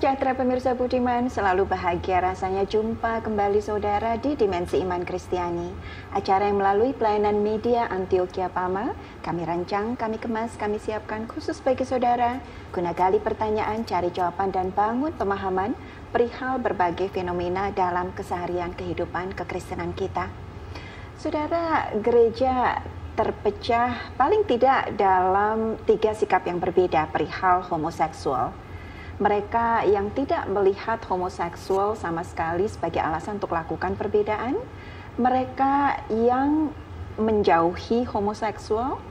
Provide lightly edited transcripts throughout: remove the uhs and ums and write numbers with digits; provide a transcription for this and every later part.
sejahtera pemirsa budiman, selalu bahagia rasanya jumpa kembali saudara di Dimensi Iman Kristiani. Acara yang melalui pelayanan media Antioquia Palma, kami rancang, kami kemas, kami siapkan khusus bagi saudara, guna gali pertanyaan, cari jawaban dan bangun pemahaman perihal berbagai fenomena dalam keseharian kehidupan kekristenan kita. Saudara, gereja terpecah paling tidak dalam 3 sikap yang berbeda perihal homoseksual. Mereka yang tidak melihat homoseksual sama sekali sebagai alasan untuk lakukan perbedaan, mereka yang menjauhi homoseksual,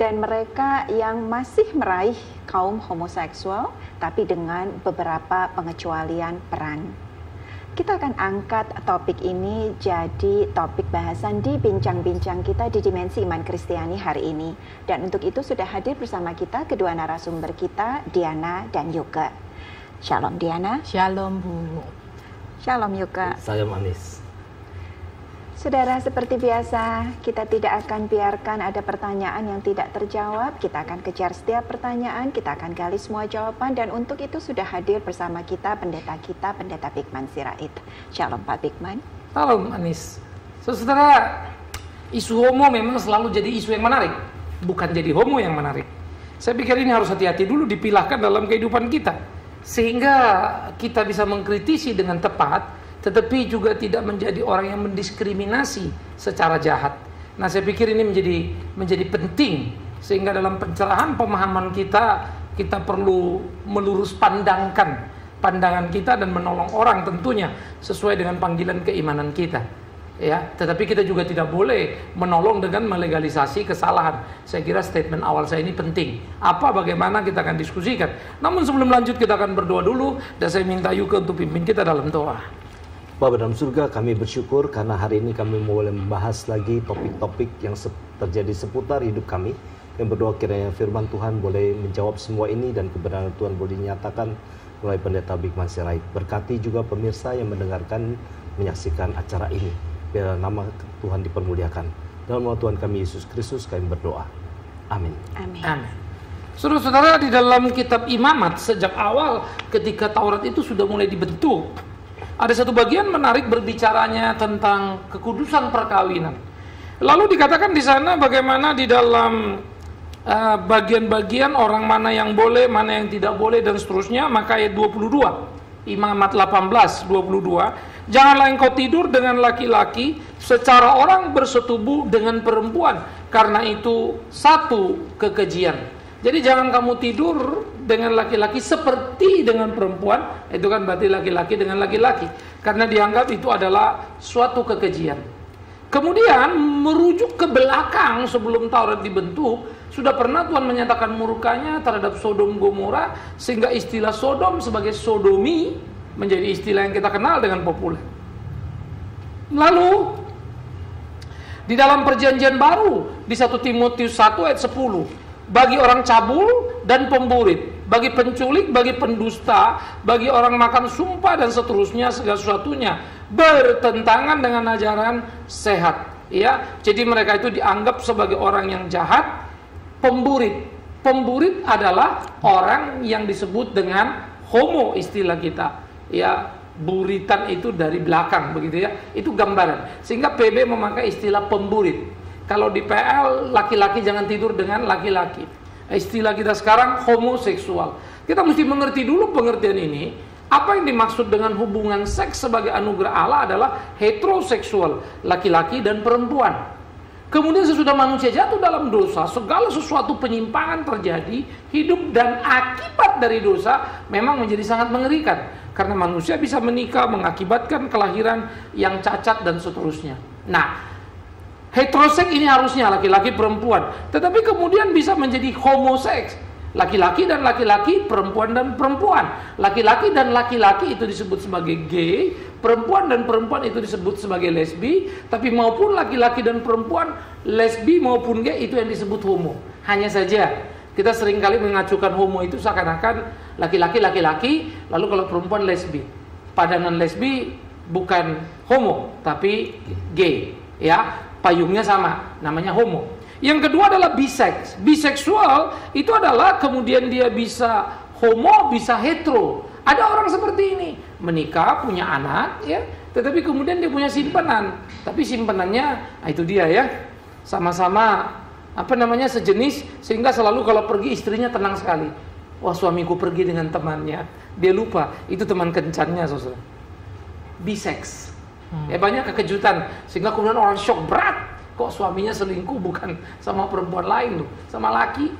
dan mereka yang masih meraih kaum homoseksual tapi dengan beberapa pengecualian peran. Kita akan angkat topik ini jadi topik bahasan di bincang-bincang kita di Dimensi Iman Kristiani hari ini. Dan untuk itu sudah hadir bersama kita kedua narasumber kita, Diana dan Yoga. Shalom Diana. Shalom Bu. Shalom Yoga. Saya Anis. Saudara, seperti biasa, kita tidak akan biarkan ada pertanyaan yang tidak terjawab. Kita akan kejar setiap pertanyaan, kita akan gali semua jawaban, dan untuk itu sudah hadir bersama kita, Pendeta Bigman Sirait. Shalom Pak Bigman. Shalom Anis. Saudara, isu homo memang selalu jadi isu yang menarik, bukan jadi homo yang menarik. Saya pikir ini harus hati-hati dulu dipilahkan dalam kehidupan kita, sehingga kita bisa mengkritisi dengan tepat, tetapi juga tidak menjadi orang yang mendiskriminasi secara jahat. Nah, saya pikir ini menjadi penting, sehingga dalam pencerahan pemahaman kita perlu melurus pandangan kita dan menolong orang tentunya sesuai dengan panggilan keimanan kita. Ya, tetapi kita juga tidak boleh menolong dengan melegalisasi kesalahan. Saya kira statement awal saya ini penting. Bagaimana kita akan diskusikan. Namun sebelum lanjut kita akan berdoa dulu, dan saya minta Yuka untuk pimpin kita dalam doa. Bapa dalam surga, kami bersyukur karena hari ini kami boleh membahas lagi topik-topik yang terjadi seputar hidup kami. Yang berdoa kiranya firman Tuhan boleh menjawab semua ini dan kebenaran Tuhan boleh dinyatakan melalui Pendeta Bigman Sirait. Berkati juga pemirsa yang mendengarkan, menyaksikan acara ini. Biar nama Tuhan dipermuliakan. Dalam nama Tuhan kami Yesus Kristus kami berdoa. Amin. Amin. Amin. Saudara-saudara, di dalam kitab Imamat sejak awal ketika Taurat itu sudah mulai dibentuk, ada satu bagian menarik berbicaranya tentang kekudusan perkawinan. Lalu dikatakan di sana bagaimana di dalam bagian-bagian orang mana yang boleh, mana yang tidak boleh dan seterusnya. Maka ayat 22, Imamat 18:22, janganlah engkau tidur dengan laki-laki secara orang bersetubuh dengan perempuan, karena itu satu kekejian. Jadi jangan kamu tidur dengan laki-laki seperti dengan perempuan, itu kan berarti laki-laki dengan laki-laki, karena dianggap itu adalah suatu kekejian. Kemudian merujuk ke belakang sebelum Taurat dibentuk, sudah pernah Tuhan menyatakan murkanya terhadap Sodom Gomora, sehingga istilah Sodom sebagai sodomi menjadi istilah yang kita kenal dengan populer. Lalu di dalam perjanjian baru di 1 Timotius 1 ayat 10, bagi orang cabul dan pemburit, bagi penculik, bagi pendusta, bagi orang makan sumpah dan seterusnya, segala sesuatunya bertentangan dengan ajaran sehat. Ya, jadi mereka itu dianggap sebagai orang yang jahat. Pemburit adalah orang yang disebut dengan homo, istilah kita. Ya, buritan itu dari belakang begitu ya. Itu gambaran. Sehingga PB memakai istilah pemburit. Kalau di PL, laki-laki jangan tidur dengan laki-laki. Istilah kita sekarang homoseksual. Kita mesti mengerti dulu pengertian ini. Apa yang dimaksud dengan hubungan seks sebagai anugerah Allah adalah heteroseksual, laki-laki dan perempuan. Kemudian sesudah manusia jatuh dalam dosa, segala sesuatu penyimpangan terjadi, hidup dan akibat dari dosa memang menjadi sangat mengerikan. Karena manusia bisa menikah, mengakibatkan kelahiran yang cacat dan seterusnya. Nah, heteroseks ini harusnya laki-laki perempuan, tetapi kemudian bisa menjadi homoseks, laki-laki dan laki-laki, perempuan dan perempuan. Laki-laki dan laki-laki itu disebut sebagai gay, perempuan dan perempuan itu disebut sebagai lesbi, tapi maupun laki-laki dan perempuan, lesbi maupun gay itu yang disebut homo. Hanya saja kita seringkali mengacukan homo itu seakan-akan laki-laki laki-laki, lalu kalau perempuan lesbi. Padanan lesbi bukan homo tapi gay, ya. Payungnya sama, namanya homo. Yang kedua adalah biseksual, itu adalah kemudian dia bisa homo, bisa hetero. Ada orang seperti ini, menikah, punya anak, ya, tetapi kemudian dia punya simpanan, tapi simpanannya, itu dia ya, sama-sama sejenis, sehingga selalu kalau pergi istrinya tenang sekali. Wah, suamiku pergi dengan temannya, dia lupa itu teman kencannya, saudara. Bisex. Ya, banyak kekejutan, sehingga kemudian orang shock berat, kok suaminya selingkuh bukan sama perempuan lain loh, sama laki.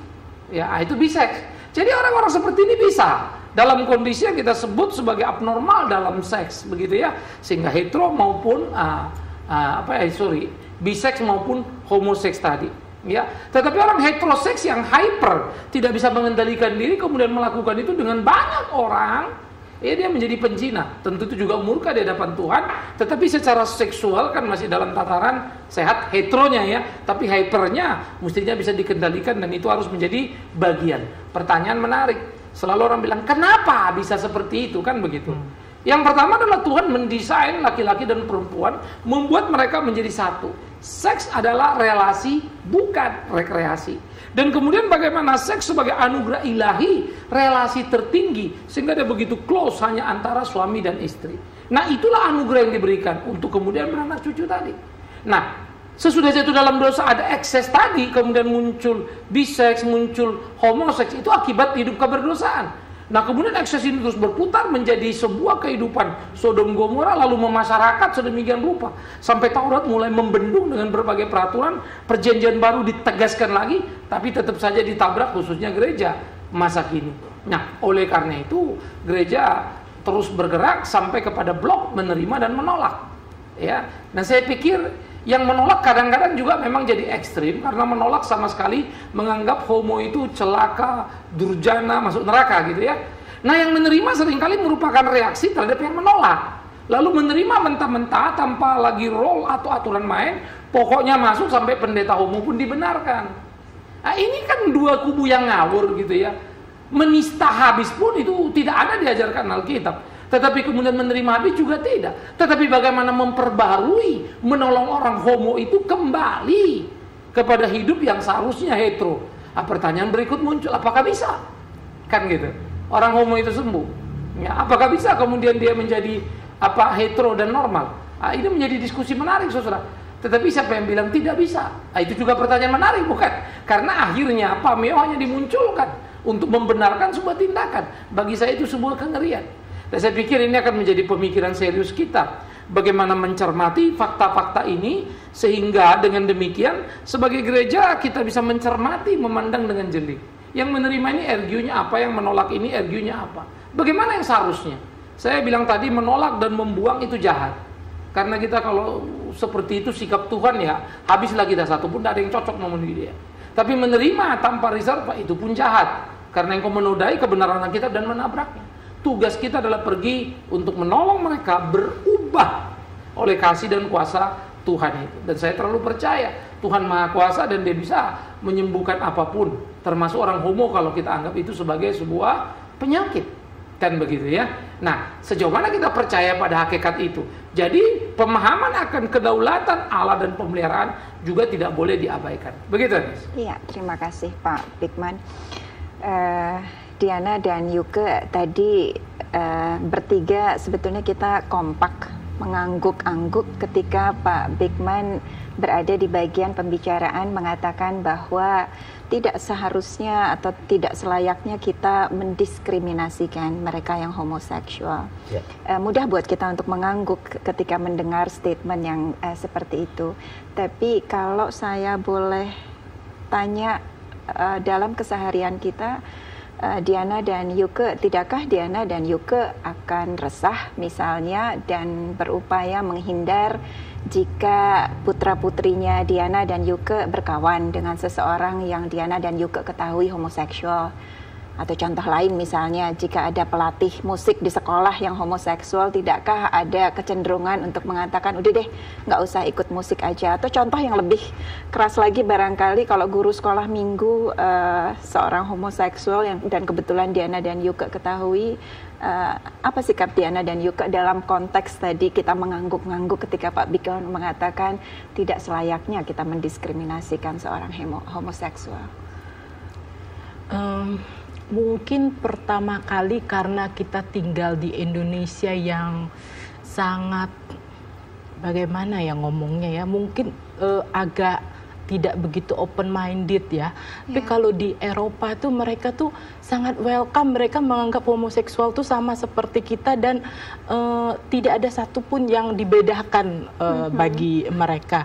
Ya, itu bisex. Jadi orang-orang seperti ini bisa dalam kondisi yang kita sebut sebagai abnormal dalam seks, begitu ya, sehingga hetero maupun bisex maupun homoseks tadi, ya. Tetapi orang heteroseks yang hyper, tidak bisa mengendalikan diri, kemudian melakukan itu dengan banyak orang, ya, dia menjadi pencina. Tentu itu juga murka di hadapan Tuhan, tetapi secara seksual kan masih dalam tataran sehat heteronya ya, tapi hypernya mestinya bisa dikendalikan, dan itu harus menjadi bagian. Pertanyaan menarik, selalu orang bilang, kenapa bisa seperti itu, kan begitu. Yang pertama adalah Tuhan mendesain laki-laki dan perempuan, membuat mereka menjadi satu. Seks adalah relasi, bukan rekreasi. Dan kemudian bagaimana seks sebagai anugerah ilahi, relasi tertinggi, sehingga dia begitu close hanya antara suami dan istri. Nah, itulah anugerah yang diberikan untuk kemudian beranak cucu tadi. Nah, sesudah jatuh dalam dosa ada ekses tadi, kemudian muncul biseks, muncul homoseks, itu akibat hidup keberdosaan. Nah, kemudian ekses ini terus berputar menjadi sebuah kehidupan Sodom Gomora, lalu memasyarakat sedemikian rupa sampai Taurat mulai membendung dengan berbagai peraturan. Perjanjian baru ditegaskan lagi, tapi tetap saja ditabrak, khususnya gereja masa kini. Nah, oleh karena itu gereja terus bergerak sampai kepada blok menerima dan menolak, ya. Nah, saya pikir yang menolak kadang-kadang juga memang jadi ekstrim, karena menolak sama sekali menganggap homo itu celaka, durjana, masuk neraka gitu ya. Nah, yang menerima seringkali merupakan reaksi terhadap yang menolak. Lalu menerima mentah-mentah tanpa lagi role atau aturan main, pokoknya masuk sampai pendeta homo pun dibenarkan. Nah, ini kan dua kubu yang ngawur gitu ya. Menista habis pun itu tidak ada diajarkan Alkitab. Tetapi kemudian menerima habis juga tidak. Tetapi bagaimana memperbarui, menolong orang homo itu kembali kepada hidup yang seharusnya hetero. Pertanyaan berikut muncul, apakah bisa? Kan gitu. Orang homo itu sembuh. Ya, apakah bisa kemudian dia menjadi hetero dan normal? Ini menjadi diskusi menarik, saudara. Tetapi siapa yang bilang tidak bisa? Itu juga pertanyaan menarik, bukan? Karena akhirnya pameo hanya dimunculkan untuk membenarkan sebuah tindakan. Bagi saya itu sebuah kengerian. Dan saya pikir ini akan menjadi pemikiran serius kita, bagaimana mencermati fakta-fakta ini, sehingga dengan demikian sebagai gereja kita bisa mencermati, memandang dengan jeli. Yang menerima ini ergiunya apa, yang menolak ini ergiunya apa. Bagaimana yang seharusnya? Saya bilang tadi, menolak dan membuang itu jahat. Karena kita kalau seperti itu sikap Tuhan, ya habislah kita, satu pun tidak ada yang cocok memenuhi dia. Tapi menerima tanpa reserva itu pun jahat, karena engkau menodai kebenaran kita dan menabraknya. Tugas kita adalah pergi untuk menolong mereka berubah oleh kasih dan kuasa Tuhan itu. Dan saya terlalu percaya Tuhan Maha Kuasa, dan dia bisa menyembuhkan apapun, termasuk orang homo kalau kita anggap itu sebagai sebuah penyakit. Kan begitu ya. Nah, sejauh mana kita percaya pada hakikat itu. Jadi pemahaman akan kedaulatan Allah dan pemeliharaan juga tidak boleh diabaikan. Begitu, Nis? Iya, terima kasih Pak Bigman. Diana dan Yuke tadi bertiga sebetulnya kita kompak mengangguk-angguk ketika Pak Bigman berada di bagian pembicaraan mengatakan bahwa tidak seharusnya atau tidak selayaknya kita mendiskriminasikan mereka yang homoseksual. Mudah buat kita untuk mengangguk ketika mendengar statement yang seperti itu. Tapi kalau saya boleh tanya, dalam keseharian kita, Diana dan Yuke, tidakkah Diana dan Yuke akan resah misalnya dan berupaya menghindar jika putra-putrinya Diana dan Yuke berkawan dengan seseorang yang Diana dan Yuke ketahui homoseksual? Atau contoh lain misalnya, jika ada pelatih musik di sekolah yang homoseksual, tidakkah ada kecenderungan untuk mengatakan, udah deh, nggak usah ikut musik aja? Atau contoh yang lebih keras lagi barangkali, kalau guru sekolah minggu seorang homoseksual dan kebetulan Diana dan Yuke ketahui, apa sikap Diana dan Yuke dalam konteks tadi kita mengangguk-angguk ketika Pak Bigman mengatakan tidak selayaknya kita mendiskriminasikan seorang homoseksual? Mungkin pertama kali karena kita tinggal di Indonesia yang sangat, bagaimana ya ngomongnya ya, mungkin agak tidak begitu open minded ya. Tapi kalau di Eropa tuh mereka tuh sangat welcome, mereka menganggap homoseksual tuh sama seperti kita dan tidak ada satupun yang dibedakan bagi mereka.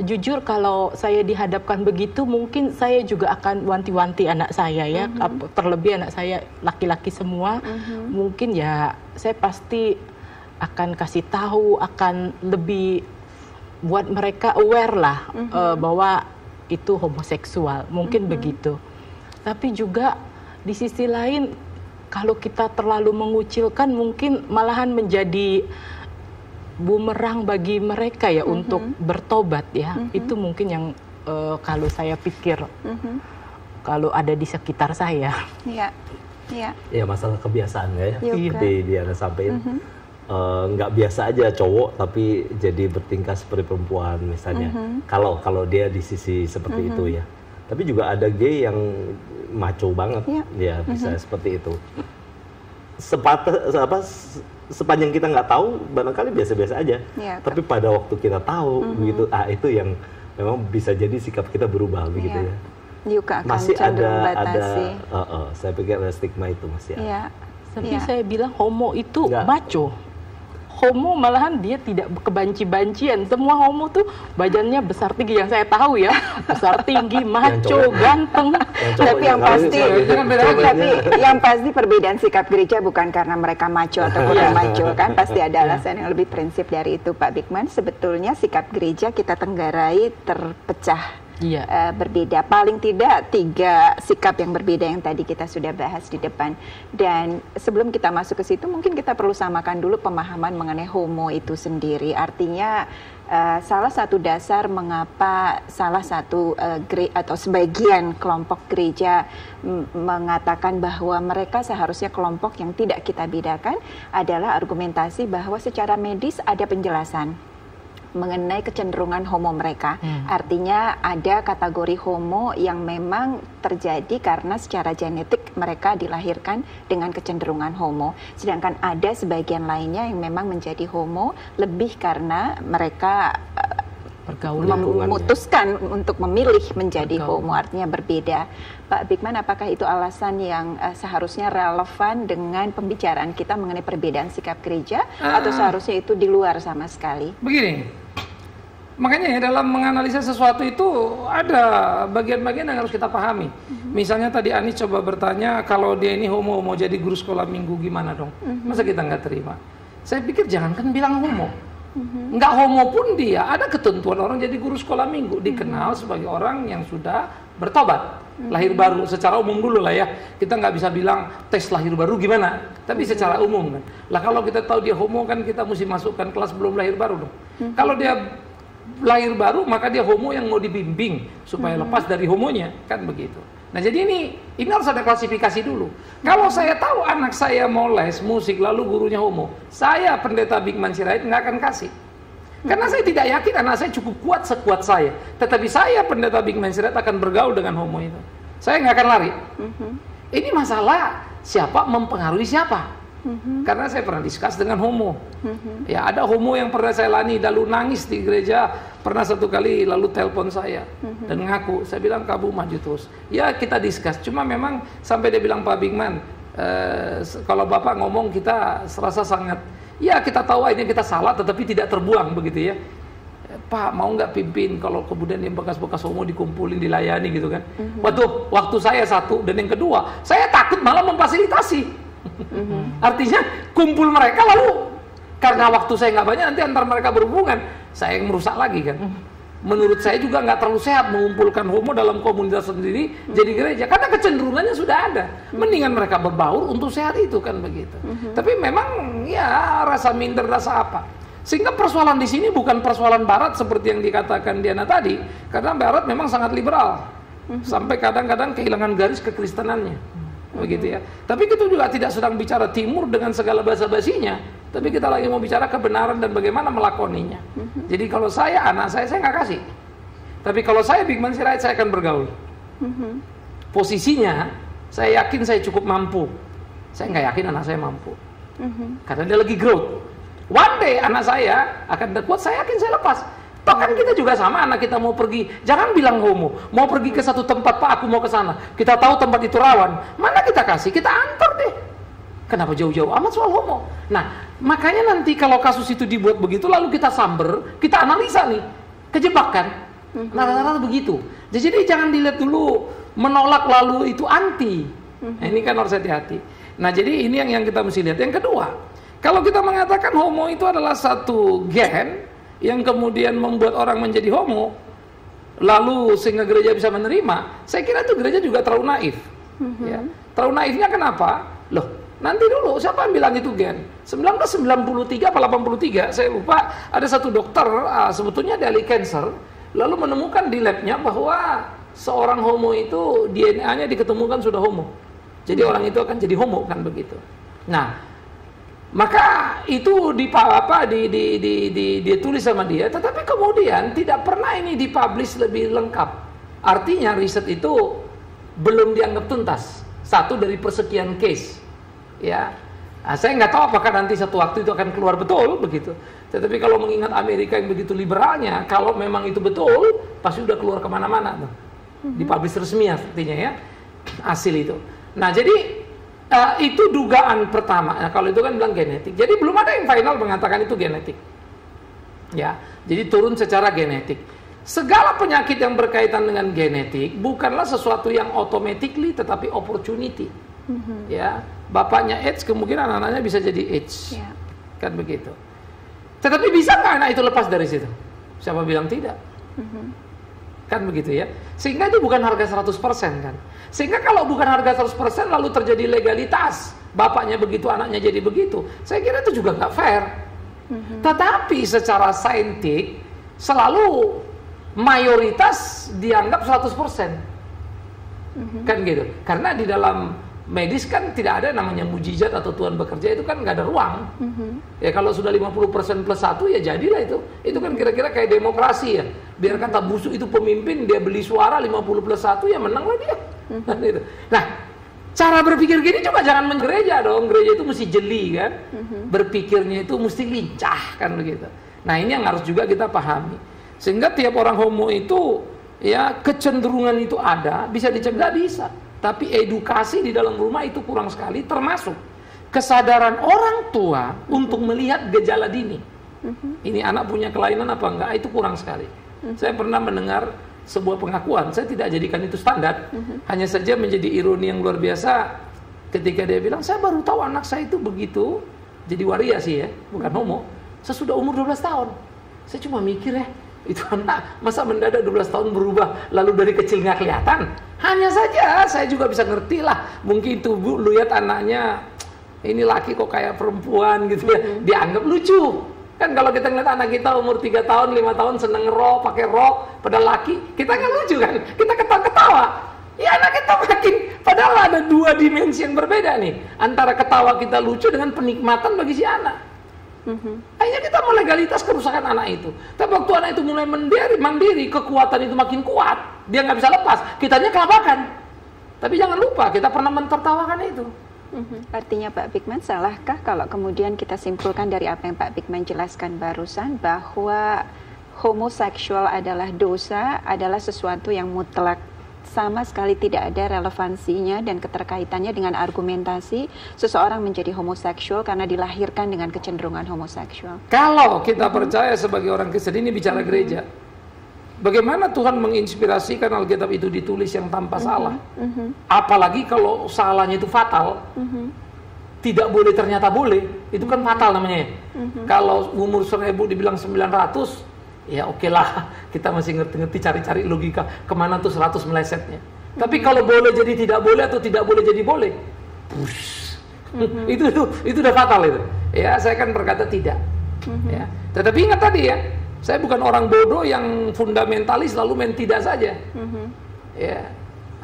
Jujur kalau saya dihadapkan begitu mungkin saya juga akan wanti-wanti anak saya ya, terlebih anak saya laki-laki semua. Mungkin ya saya pasti akan kasih tahu, akan lebih buat mereka aware lah bahwa itu homoseksual, mungkin begitu. Tapi juga di sisi lain kalau kita terlalu mengucilkan mungkin malahan menjadi bumerang bagi mereka ya untuk bertobat ya. Itu mungkin yang kalau saya pikir kalau ada di sekitar saya. Iya. Ya masalah kebiasaan ya. Dia sampaikan. Nggak biasa aja cowok tapi jadi bertingkah seperti perempuan misalnya. Kalau dia di sisi seperti itu ya. Tapi juga ada gay yang maco banget ya bisa seperti itu. Sepanjang kita nggak tahu barangkali biasa-biasa aja. Tapi pada waktu kita tahu begitu, itu yang memang bisa jadi sikap kita berubah begitu ya. Juga akan masih ada saya pikir ada stigma itu masih ada. Tapi saya bilang homo itu maco. Homo malahan dia tidak kebanci-bancian. Semua homo tuh badannya besar tinggi yang saya tahu ya, besar tinggi, maco, ganteng. Tapi yang pasti perbedaan sikap gereja bukan karena mereka maco atau bukan maco kan, pasti ada alasan yang lebih prinsip dari itu, Pak Bigman. Sebetulnya sikap gereja kita Tenggarai terpecah. Berbeda, paling tidak 3 sikap yang berbeda yang tadi kita sudah bahas di depan. Dan sebelum kita masuk ke situ mungkin kita perlu samakan dulu pemahaman mengenai homo itu sendiri. Artinya salah satu dasar mengapa salah satu atau sebagian kelompok gereja mengatakan bahwa mereka seharusnya kelompok yang tidak kita bedakan adalah argumentasi bahwa secara medis ada penjelasan mengenai kecenderungan homo mereka. Artinya ada kategori homo yang memang terjadi karena secara genetik mereka dilahirkan dengan kecenderungan homo. Sedangkan ada sebagian lainnya yang memang menjadi homo lebih karena mereka memutuskan untuk memilih menjadi homo, artinya berbeda. Pak Bigman, apakah itu alasan yang seharusnya relevan dengan pembicaraan kita mengenai perbedaan sikap gereja atau seharusnya itu di luar sama sekali? Begini, makanya ya dalam menganalisa sesuatu itu ada bagian-bagian yang harus kita pahami. Misalnya tadi Anis coba bertanya kalau dia ini homo mau jadi guru sekolah minggu gimana dong? Masa kita nggak terima? Saya pikir jangankan bilang homo. Nggak homo pun dia ada ketentuan orang jadi guru sekolah minggu dikenal sebagai orang yang sudah bertobat, lahir baru secara umum dulu lah ya. Kita nggak bisa bilang tes lahir baru gimana, tapi secara umum kan. Lah kalau kita tahu dia homo kan kita mesti masukkan kelas belum lahir baru dong. Kalau dia lahir baru maka dia homo yang mau dibimbing supaya lepas dari homonya kan begitu. Nah jadi ini harus ada klasifikasi dulu. Kalau saya tahu anak saya mau les musik lalu gurunya homo, saya pendeta Bigman Sirait nggak akan kasih. Karena saya tidak yakin anak saya cukup kuat sekuat saya. Tetapi saya pendeta Bigman Sirait akan bergaul dengan homo itu. Saya nggak akan lari. Ini masalah siapa mempengaruhi siapa. Karena saya pernah diskus dengan homo. Ya ada homo yang pernah saya lani lalu nangis di gereja. Pernah satu kali lalu telepon saya dan ngaku. Saya bilang kamu maju terus. Ya kita diskus. Cuma memang sampai dia bilang Pak Bigman, kalau Bapak ngomong kita serasa sangat. Ya kita tahu akhirnya kita salah tetapi tidak terbuang begitu ya. Pak mau nggak pimpin kalau kemudian yang bekas-bekas homo dikumpulin dilayani gitu kan. Waktu saya satu dan yang kedua saya takut malah memfasilitasi. Artinya kumpul mereka lalu karena waktu saya nggak banyak nanti antar mereka berhubungan saya yang merusak lagi kan. Menurut saya juga nggak terlalu sehat mengumpulkan homo dalam komunitas sendiri jadi gereja karena kecenderungannya sudah ada. Mendingan mereka berbaur untuk sehat itu kan begitu. Tapi memang ya rasa minder rasa apa. Sehingga persoalan di sini bukan persoalan Barat seperti yang dikatakan Diana tadi karena Barat memang sangat liberal sampai kadang-kadang kehilangan garis kekristenannya. Begitu ya. Tapi kita juga tidak sedang bicara timur dengan segala basa-basinya, tapi kita lagi mau bicara kebenaran dan bagaimana melakoninya. Jadi kalau saya anak saya nggak kasih. Tapi kalau saya Bigman Sirait saya akan bergaul. Posisinya Saya yakin saya cukup mampu. Saya nggak yakin anak saya mampu. Karena dia lagi growth. One day anak saya akan kuat, saya yakin saya lepas. Toh kan kita juga sama, anak kita mau pergi, jangan bilang homo. Mau pergi ke satu tempat, Pak, aku mau ke sana. Kita tahu tempat itu rawan. Mana kita kasih? Kita antar deh. Kenapa jauh-jauh amat soal homo? Nah, makanya nanti kalau kasus itu dibuat begitu, lalu kita samber, kita analisa nih. Kejebak kan? Nah, rata-rata begitu. Jadi jangan dilihat dulu menolak lalu itu anti. Nah, ini kan harus hati-hati. Nah, jadi ini yang kita mesti lihat. Yang kedua, kalau kita mengatakan homo itu adalah satu gen yang kemudian membuat orang menjadi homo, lalu sehingga gereja bisa menerima, saya kira itu gereja juga terlalu naif. Ya. Terlalu naifnya kenapa? Loh, nanti dulu, siapa yang bilang itu gen? 1993 atau 83, saya lupa, ada satu dokter, sebetulnya dia ahli cancer, lalu menemukan di labnya bahwa seorang homo itu DNA-nya diketemukan sudah homo. Jadi orang itu akan jadi homo, kan begitu. Nah, maka itu ditulis sama dia, tetapi kemudian tidak pernah ini dipublish lebih lengkap. Artinya riset itu belum dianggap tuntas. Satu dari persekian case, ya. Nah, saya nggak tahu apakah nanti satu waktu itu akan keluar betul begitu. Tetapi kalau mengingat Amerika yang begitu liberalnya, kalau memang itu betul, pasti udah keluar kemana-mana tuh. Dipublish resmi artinya ya, hasil itu. Nah, jadi itu dugaan pertama. Nah, kalau itu kan bilang genetik. Jadi belum ada yang final mengatakan itu genetik. Ya, jadi turun secara genetik. Segala penyakit yang berkaitan dengan genetik bukanlah sesuatu yang automatically, tetapi opportunity. Ya, bapaknya AIDS, kemungkinan anak-anaknya bisa jadi AIDS. Kan begitu. Tetapi bisa nggak anak itu lepas dari situ? Siapa bilang tidak? Kan begitu ya. Sehingga itu bukan harga 100% kan. Sehingga kalau bukan harga 100% lalu terjadi legalitas, bapaknya begitu, anaknya jadi begitu, saya kira itu juga nggak fair. Tetapi secara saintik selalu mayoritas dianggap 100%. Kan gitu. Karena di dalam medis kan tidak ada namanya mujizat atau Tuhan bekerja, itu kan nggak ada ruang. Ya kalau sudah 50% plus 1 ya jadilah itu. Itu kan kira-kira kayak demokrasi ya. Biar kata busuk itu pemimpin, dia beli suara 50 plus 1 ya menanglah dia. Nah, cara berpikir gini coba jangan menggereja dong. Gereja itu mesti jeli kan. Berpikirnya itu mesti lincah kan begitu. Nah, ini yang harus juga kita pahami. Sehingga tiap orang homo itu ya kecenderungan itu ada, bisa dicegah bisa. Tapi edukasi di dalam rumah itu kurang sekali, termasuk kesadaran orang tua untuk melihat gejala dini. Ini anak punya kelainan apa enggak, itu kurang sekali. Saya pernah mendengar sebuah pengakuan, saya tidak jadikan itu standar, hanya saja menjadi ironi yang luar biasa ketika dia bilang, saya baru tahu anak saya itu begitu, jadi waria sih ya, bukan homo, sesudah umur 12 tahun. Saya cuma mikir ya, itu anak masa mendadak 12 tahun berubah lalu dari kecil nggak kelihatan. Hanya saja saya juga bisa ngerti lah, mungkin itu bu lihat anaknya ini laki kok kayak perempuan gitu ya, dianggap lucu kan. Kalau kita ngeliat anak kita umur 3 tahun 5 tahun seneng ngerok, pakai rok pada laki, kita nggak lucu kan, kita ketawa-ketawa. Ya anak kita makin, padahal ada dua dimensi yang berbeda nih antara ketawa kita lucu dengan penikmatan bagi si anak. Akhirnya kita melegalitas kerusakan anak itu. Tapi waktu anak itu mulai mandiri, kekuatan itu makin kuat, dia nggak bisa lepas, kitanya kelabakan. Tapi jangan lupa kita pernah mentertawakan itu. Artinya Pak Bigman, salahkah kalau kemudian kita simpulkan dari apa yang Pak Bigman jelaskan barusan bahwa homoseksual adalah dosa, adalah sesuatu yang mutlak, sama sekali tidak ada relevansinya dan keterkaitannya dengan argumentasi seseorang menjadi homoseksual karena dilahirkan dengan kecenderungan homoseksual. Kalau kita percaya sebagai orang Kristen, ini bicara gereja, bagaimana Tuhan menginspirasikan Alkitab itu ditulis yang tanpa salah, apalagi kalau salahnya itu fatal, tidak boleh ternyata boleh, itu kan fatal namanya. Kalau umur 1000 dibilang 900, ya oke lah, kita masih ngerti-ngerti cari-cari logika kemana tuh 100 melesetnya. Tapi kalau boleh jadi tidak boleh atau tidak boleh jadi boleh, itu udah fatal itu. Ya, saya kan berkata tidak. Ya, tetapi ingat tadi ya, saya bukan orang bodoh yang fundamentalis lalu main tidak saja. Ya,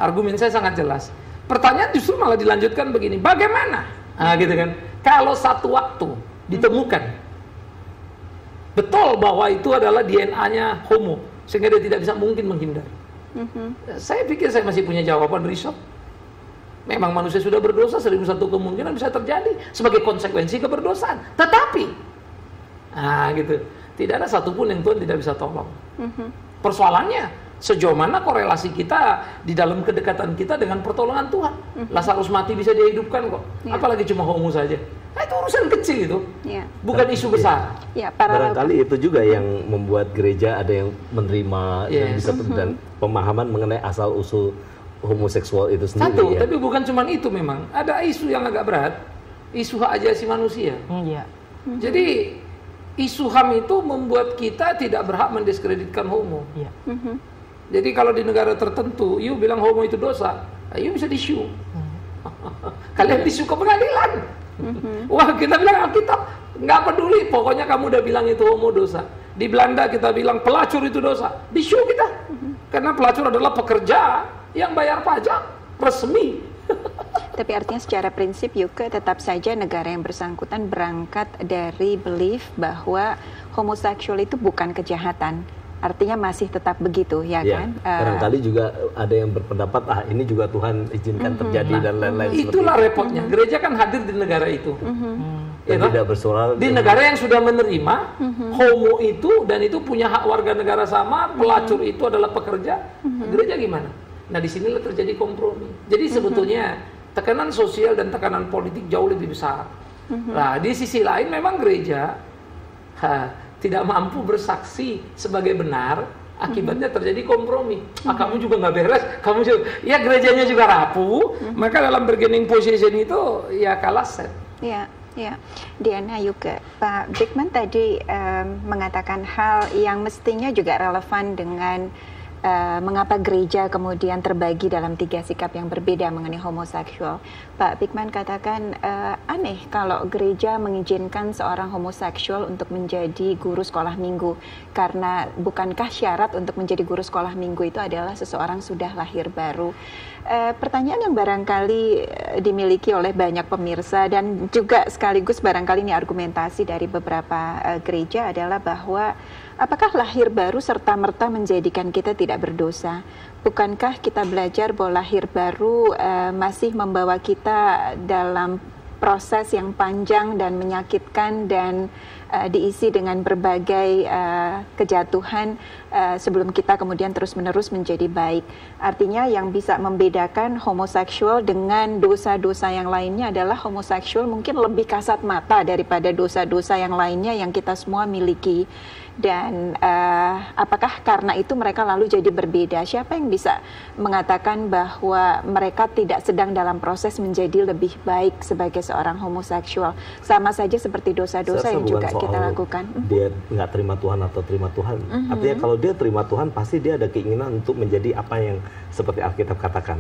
argumen saya sangat jelas. Pertanyaan justru malah dilanjutkan begini, bagaimana? Nah, gitu kan. Kalau satu waktu ditemukan betul bahwa itu adalah DNA-nya homo, sehingga dia tidak bisa mungkin menghindar. Saya pikir saya masih punya jawaban riset. Memang manusia sudah berdosa, 1001 kemungkinan bisa terjadi sebagai konsekuensi keberdosaan. Tetapi, gitu, tidak ada satupun yang Tuhan tidak bisa tolong. Persoalannya, sejauh mana korelasi kita di dalam kedekatan kita dengan pertolongan Tuhan. Lazarus mati bisa dihidupkan kok, apalagi cuma homo saja. Nah, itu urusan kecil itu, bukan isu besar. Barangkali itu juga yang membuat gereja ada yang menerima yang bisa dan pemahaman mengenai asal usul homoseksual itu sendiri. Satu, tapi bukan cuma itu, memang ada isu yang agak berat, isu hak asasi manusia. Jadi isu HAM itu membuat kita tidak berhak mendiskreditkan homo. Jadi kalau di negara tertentu, you bilang homo itu dosa, you bisa di-sue. Kalian di-sue ke pengadilan. Wah, kita bilang Alkitab, nggak peduli, pokoknya kamu udah bilang itu homo dosa. Di Belanda kita bilang pelacur itu dosa, di-sue kita. Karena pelacur adalah pekerja yang bayar pajak resmi. Tapi artinya secara prinsip juga tetap saja negara yang bersangkutan berangkat dari belief bahwa homoseksual itu bukan kejahatan. Artinya masih tetap begitu, ya kan? Barangkali juga ada yang berpendapat, ini juga Tuhan izinkan terjadi dan lain-lain. Itulah repotnya. Gereja kan hadir di negara itu. Dan tidak bersuara. Di negara yang sudah menerima homo itu, dan itu punya hak warga negara sama, pelacur itu adalah pekerja. Gereja gimana? Nah, disinilah terjadi kompromi. Jadi sebetulnya tekanan sosial dan tekanan politik jauh lebih besar. Nah, di sisi lain memang gereja tidak mampu bersaksi sebagai benar, akibatnya terjadi kompromi. Kamu juga nggak beres, kamu juga, ya gerejanya juga rapuh, maka dalam bargaining position itu ya kalah set. Ya. Diana juga, Pak Bigman tadi mengatakan hal yang mestinya juga relevan dengan mengapa gereja kemudian terbagi dalam 3 sikap yang berbeda mengenai homoseksual. Pak Bigman katakan aneh kalau gereja mengizinkan seorang homoseksual untuk menjadi guru sekolah minggu, karena bukankah syarat untuk menjadi guru sekolah minggu itu adalah seseorang sudah lahir baru? Pertanyaan yang barangkali dimiliki oleh banyak pemirsa dan juga sekaligus barangkali ini argumentasi dari beberapa gereja adalah bahwa apakah lahir baru serta-merta menjadikan kita tidak berdosa? Bukankah kita belajar bahwa lahir baru masih membawa kita dalam proses yang panjang dan menyakitkan dan diisi dengan berbagai kejatuhan sebelum kita kemudian terus-menerus menjadi baik. Artinya yang bisa membedakan homoseksual dengan dosa-dosa yang lainnya adalah homoseksual mungkin lebih kasat mata daripada dosa-dosa yang lainnya yang kita semua miliki. Dan apakah karena itu mereka lalu jadi berbeda? Siapa yang bisa mengatakan bahwa mereka tidak sedang dalam proses menjadi lebih baik sebagai seorang homoseksual? Sama saja seperti dosa-dosa yang juga kita lakukan. Dia nggak terima Tuhan atau terima Tuhan. Artinya kalau dia terima Tuhan, pasti dia ada keinginan untuk menjadi apa yang seperti Alkitab katakan.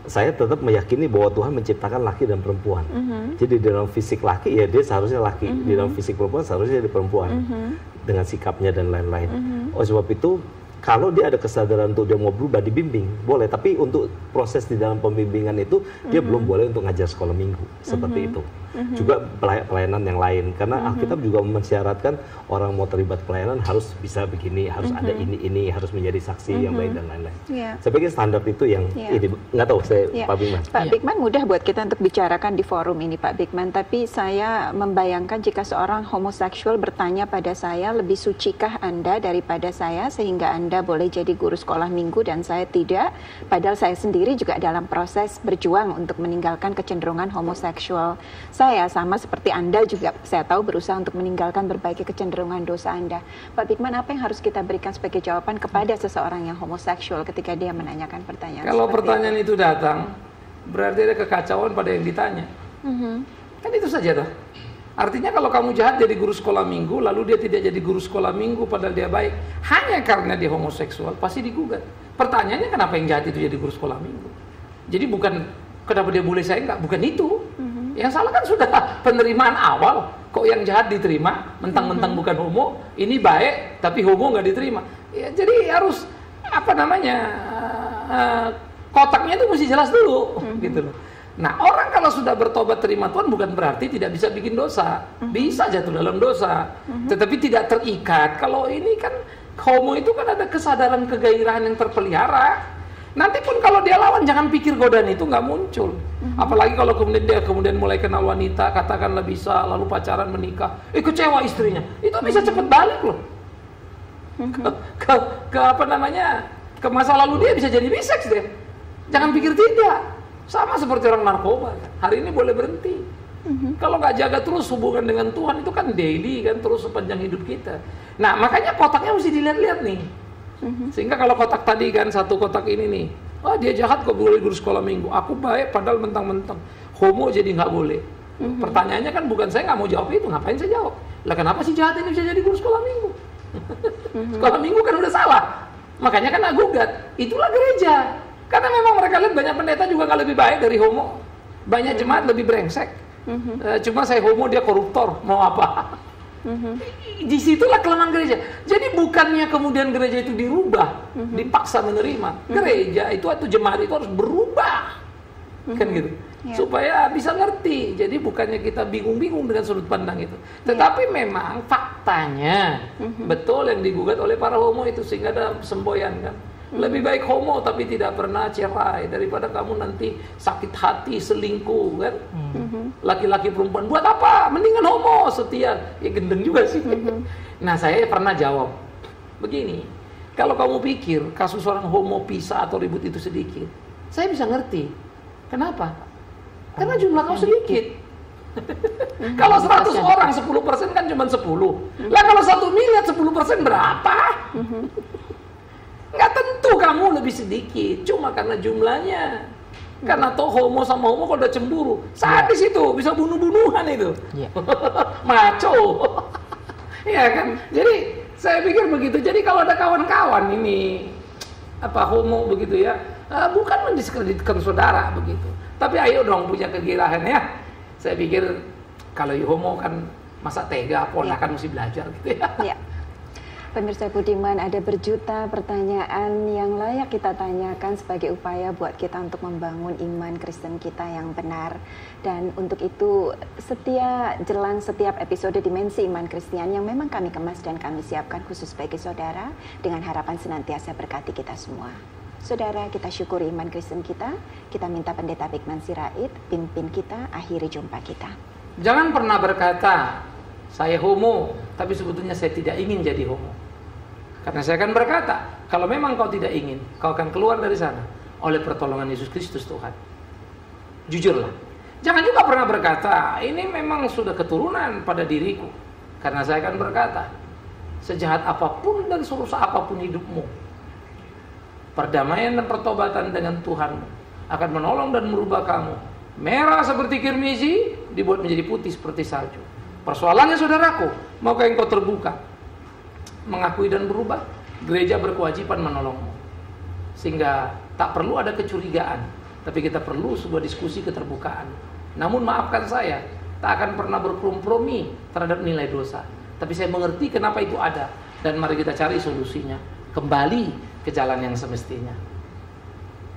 Saya tetap meyakini bahwa Tuhan menciptakan laki dan perempuan. Jadi dalam fisik laki, ya dia seharusnya laki. Di dalam fisik perempuan seharusnya dia perempuan. Dengan sikapnya dan lain-lain. Oleh sebab itu, kalau dia ada kesadaran untuk dia mau berubah, dibimbing, boleh. Tapi untuk proses di dalam pembimbingan itu, dia belum boleh untuk ngajar sekolah minggu. Seperti itu. Juga pelayanan yang lain. Karena Alkitab juga mensyaratkan orang mau terlibat pelayanan harus bisa begini, harus ada ini, harus menjadi saksi yang baik dan lain-lain. Saya pikir standar itu yang ini, nggak tahu saya, Pak Bigman. Pak Bigman, mudah buat kita untuk bicarakan di forum ini, Pak Bigman. Tapi saya membayangkan jika seorang homoseksual bertanya pada saya, lebih sucikah Anda daripada saya sehingga Anda boleh jadi guru sekolah minggu dan saya tidak, padahal saya sendiri juga dalam proses berjuang untuk meninggalkan kecenderungan homoseksual. Saya sama seperti Anda juga, saya tahu, berusaha untuk meninggalkan berbagai kecenderungan dosa Anda. Pak Bigman, apa yang harus kita berikan sebagai jawaban kepada seseorang yang homoseksual ketika dia menanyakan pertanyaan? Kalau pertanyaan itu datang, berarti ada kekacauan pada yang ditanya. Kan itu saja toh. Artinya kalau kamu jahat jadi guru sekolah minggu, lalu dia tidak jadi guru sekolah minggu padahal dia baik, hanya karena dia homoseksual, pasti digugat. Pertanyaannya kenapa yang jahat itu jadi guru sekolah minggu? Jadi bukan kenapa dia boleh, saya enggak, bukan itu. Yang salah kan sudah penerimaan awal. Kok yang jahat diterima, mentang-mentang bukan homo, ini baik, tapi homo nggak diterima. Ya, jadi harus kotaknya itu mesti jelas dulu, gitu loh. Nah, orang kalau sudah bertobat terima Tuhan bukan berarti tidak bisa bikin dosa, bisa jatuh dalam dosa, tetapi tidak terikat. Kalau ini kan homo itu kan ada kesadaran kegairahan yang terpelihara. Nanti pun kalau dia lawan, jangan pikir godaan itu nggak muncul. Apalagi kalau dia mulai kenal wanita, katakanlah bisa, lalu pacaran, menikah, kecewa istrinya, itu bisa cepat balik loh. Ke masa lalu dia bisa jadi bisex deh. Jangan pikir tidak. Sama seperti orang narkoba, kan? Hari ini boleh berhenti. Kalau nggak jaga terus hubungan dengan Tuhan, itu kan daily kan, terus sepanjang hidup kita. Nah, makanya kotaknya mesti dilihat-lihat nih. Sehingga kalau kotak tadi kan, satu kotak ini nih, wah dia jahat kok boleh guru sekolah minggu, aku baik padahal mentang-mentang homo jadi nggak boleh. Pertanyaannya kan bukan, saya nggak mau jawab itu, ngapain saya jawab? Lah kenapa sih jahat ini bisa jadi guru sekolah minggu? Sekolah minggu kan udah salah, makanya kan gugat. Itulah gereja, karena memang mereka lihat banyak pendeta juga nggak lebih baik dari homo, banyak jemaat lebih brengsek. Cuma saya homo, dia koruptor, mau apa? Disitulah kelemahan gereja. Jadi bukannya kemudian gereja itu dirubah, dipaksa menerima. Gereja itu atau jemaat itu harus berubah, kan gitu, supaya bisa ngerti. Jadi bukannya kita bingung-bingung dengan sudut pandang itu, tetapi memang faktanya betul yang digugat oleh para homo itu, sehingga ada semboyan kan. Lebih baik homo tapi tidak pernah cerai daripada kamu nanti sakit hati selingkuh kan. Laki-laki perempuan buat apa? Mendingan homo setia. Ya gendeng juga sih. Nah, saya pernah jawab begini, kalau kamu pikir kasus orang homo pisah atau ribut itu sedikit, saya bisa ngerti. Kenapa? Karena jumlah kau sedikit. Kalau 100 orang 10% kan cuma 10. Lah kalau 1 miliar 10% berapa? Nggak tentu kamu lebih sedikit, cuma karena jumlahnya. Karena toh homo sama homo kalau udah cemburu, sadis itu, bisa bunuh-bunuhan itu. Maco. Ya kan? Jadi saya pikir begitu. Jadi kalau ada kawan-kawan ini homo begitu ya, bukan mendiskreditkan saudara begitu. Tapi ayo dong punya kegirahan ya. Saya pikir kalau homo kan masa tega, ponakan mesti belajar gitu ya. Pemirsa Budiman, ada berjuta pertanyaan yang layak kita tanyakan sebagai upaya buat kita untuk membangun iman Kristen kita yang benar. Dan untuk itu jelang setiap episode Dimensi Iman Kristian yang memang kami kemas dan kami siapkan khusus bagi saudara dengan harapan senantiasa berkati kita semua. Saudara, kita syukuri iman Kristen kita minta Pendeta Bigman Sirait pimpin kita akhiri jumpa kita. Jangan pernah berkata, saya homo, tapi sebetulnya saya tidak ingin jadi homo. Karena saya akan berkata, kalau memang kau tidak ingin, kau akan keluar dari sana oleh pertolongan Yesus Kristus Tuhan. Jujurlah. Jangan juga pernah berkata, ini memang sudah keturunan pada diriku. Karena saya akan berkata, sejahat apapun dan serusak apapun hidupmu, perdamaian dan pertobatan dengan Tuhanmu akan menolong dan merubah kamu. Merah seperti kirmizi dibuat menjadi putih seperti salju. Persoalannya saudaraku, maukah engkau terbuka, mengakui dan berubah? Gereja berkewajiban menolongmu. Sehingga tak perlu ada kecurigaan, tapi kita perlu sebuah diskusi keterbukaan. Namun maafkan saya, tak akan pernah berkompromi terhadap nilai dosa. Tapi saya mengerti kenapa itu ada, dan mari kita cari solusinya. Kembali ke jalan yang semestinya.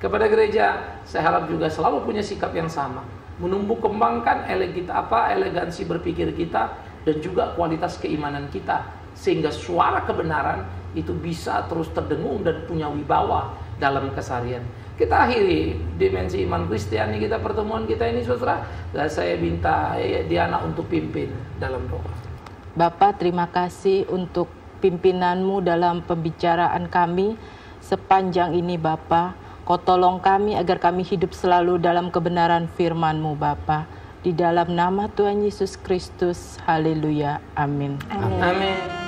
Kepada gereja, saya harap juga selalu punya sikap yang sama, menumbuh kembangkan elegansi berpikir kita dan juga kualitas keimanan kita, sehingga suara kebenaran itu bisa terus terdengung dan punya wibawa dalam keseharian. Kita akhiri Dimensi Iman Kristiani kita, pertemuan kita ini saudara, dan saya minta Diana untuk pimpin dalam doa. Bapak, terima kasih untuk pimpinanmu dalam pembicaraan kami sepanjang ini Bapak. Kau tolong kami agar kami hidup selalu dalam kebenaran firman-Mu Bapa. Di dalam nama Tuhan Yesus Kristus. Haleluya. Amin. Amin.